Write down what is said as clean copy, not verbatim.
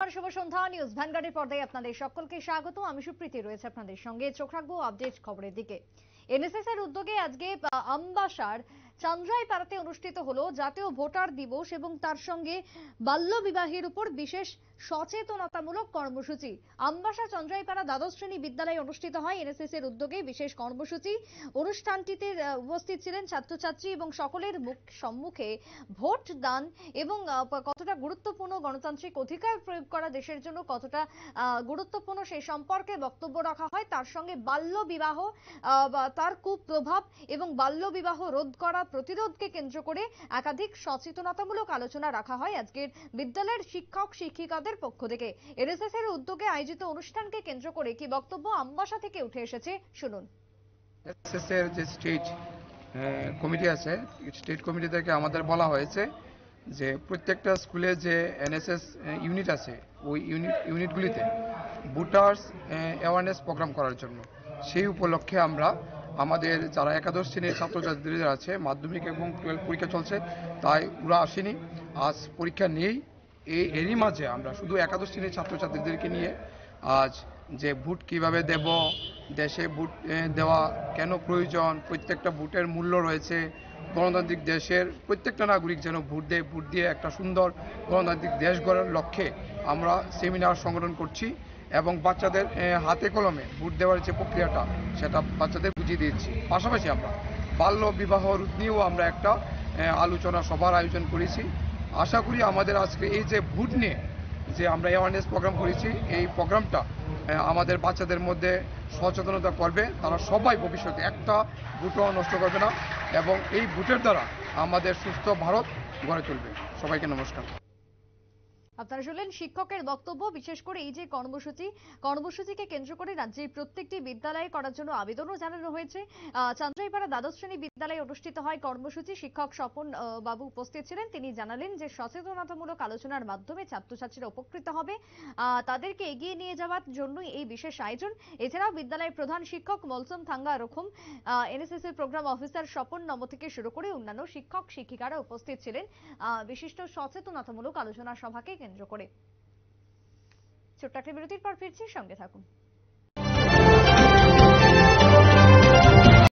শুভ সন্ধ্যা। News ভ্যানগার্ডের পর্দায় আপনাদের সকলকে স্বাগত। আমি সুপ্রীতি রয়েছে আপনাদের সঙ্গে। চোখ রাখবো আপডেট খবরের দিকে। এনএসএস এর উদ্যোগে আজকে আমবাসার চান্দ্রাইপাড়াতে অনুষ্ঠিত হলো জাতীয় ভোটার দিবস এবং তার সঙ্গে বাল্য বিবাহের উপর বিশেষ সচেতনতামূলক কর্মসূচি। আমবাসা চান্দ্রাইপাড়া দ্বাদশ শ্রেণী বিদ্যালয়ে অনুষ্ঠিত হয় এনএসএস এর উদ্যোগে বিশেষ কর্মসূচি। অনুষ্ঠানটিতে উপস্থিত ছিলেন ছাত্রছাত্রী এবং সকলের সম্মুখে ভোট দান এবং কতটা গুরুত্বপূর্ণ গণতান্ত্রিক অধিকার প্রয়োগ করা দেশের জন্য কতটা গুরুত্বপূর্ণ সেই সম্পর্কে বক্তব্য রাখা হয়। তার সঙ্গে বাল্য বিবাহ তার কুপ্রভাব এবং বাল্য বিবাহ রোধ করা প্রতিরোধকে কেন্দ্র করে একাধিক সচেতনতামূলক আলোচনা রাখা হয় আজকের বিদ্যালয়ের শিক্ষক শিক্ষিকাদের পক্ষ থেকে। এনএসএস এর উদ্যোগে আয়োজিত অনুষ্ঠানকে কেন্দ্র করে কি বক্তব্য আমবাসা থেকে উঠে এসেছে শুনুন। এনএসএস এর যে স্টেট কমিটি আছে, স্টেট কমিটি থেকে আমাদের বলা হয়েছে যে প্রত্যেকটা স্কুলে যে এনএসএস ইউনিট আছে ওই ইউনিটগুলিতে ভোটার্স অ্যাওয়ারনেস প্রোগ্রাম করার জন্য। সেই উপলক্ষে আমরা আমাদের যারা একাদশ শ্রেণীর ছাত্রছাত্রীরা আছে, মাধ্যমিক এবং 12 পরীক্ষা চলছে, তাই ওরা আসেনি, আজ পরীক্ষা নেই। এরই মাঝে আমরা শুধু একাদশ শ্রেণীর ছাত্রছাত্রীদেরকে নিয়ে আজ যে ভোট কিভাবে দেব, দেশে ভোট দেওয়া কেন প্রয়োজন, প্রত্যেকটা ভোটের মূল্য রয়েছে, গণতান্ত্রিক দেশের প্রত্যেকটা নাগরিক যেন ভোট দেয়, ভোট দিয়ে একটা সুন্দর গণতান্ত্রিক দেশ গড়ার লক্ষ্যে আমরা সেমিনার সংগঠন করছি এবং বাচ্চাদের হাতে কলমে ভোট দেওয়ার যে প্রক্রিয়াটা সেটা বাচ্চাদের বুঝিয়ে দিচ্ছি। পাশাপাশি আমরা বাল্য বিবাহ রোধ নিয়েও আমরা একটা আলোচনা সভার আয়োজন করেছি। আশা করি আমাদের আজকে এই যে ভোট নিয়ে যে আমরা অ্যাওয়ারনেস প্রোগ্রাম করেছি, এই প্রোগ্রামটা আমাদের বাচ্চাদের মধ্যে সচেতনতা করবে। তারা সবাই ভবিষ্যতে একটা ভোটও নষ্ট করবে না এবং এই ভোটের দ্বারা আমাদের সুস্থ ভারত গড়ে তুলবে। সবাইকে নমস্কার। আপনারা শুনলেন শিক্ষকের বক্তব্য। বিশেষ করে এই যে কর্মসূচিকে কেন্দ্র করে রাজ্যের প্রত্যেকটি বিদ্যালয়ে করার জন্য আবেদনও জানানো হয়েছে। চান্দ্রাইপাড়া দ্বাদশ শ্রেণী বিদ্যালয়ে অনুষ্ঠিত হয় কর্মসূচি। শিক্ষক স্বপন বাবু উপস্থিত ছিলেন। তিনি জানালেন যে সচেতনতামূলক আলোচনার মাধ্যমে ছাত্রছাত্রীরা উপকৃত হবে, তাদেরকে এগিয়ে নিয়ে যাওয়ার জন্যই এই বিশেষ আয়োজন। এছাড়াও বিদ্যালয়ের প্রধান শিক্ষক মলসম থাঙ্গা রকম, এনএসএস এর প্রোগ্রাম অফিসার স্বপন নম থেকে শুরু করে অন্যান্য শিক্ষক শিক্ষিকারা উপস্থিত ছিলেন বিশিষ্ট সচেতনতামূলক আলোচনা সভাকে কেন্দ্র করে। ছোট্ট একটা বিরতির পর ফিরছি, সঙ্গে থাকুন।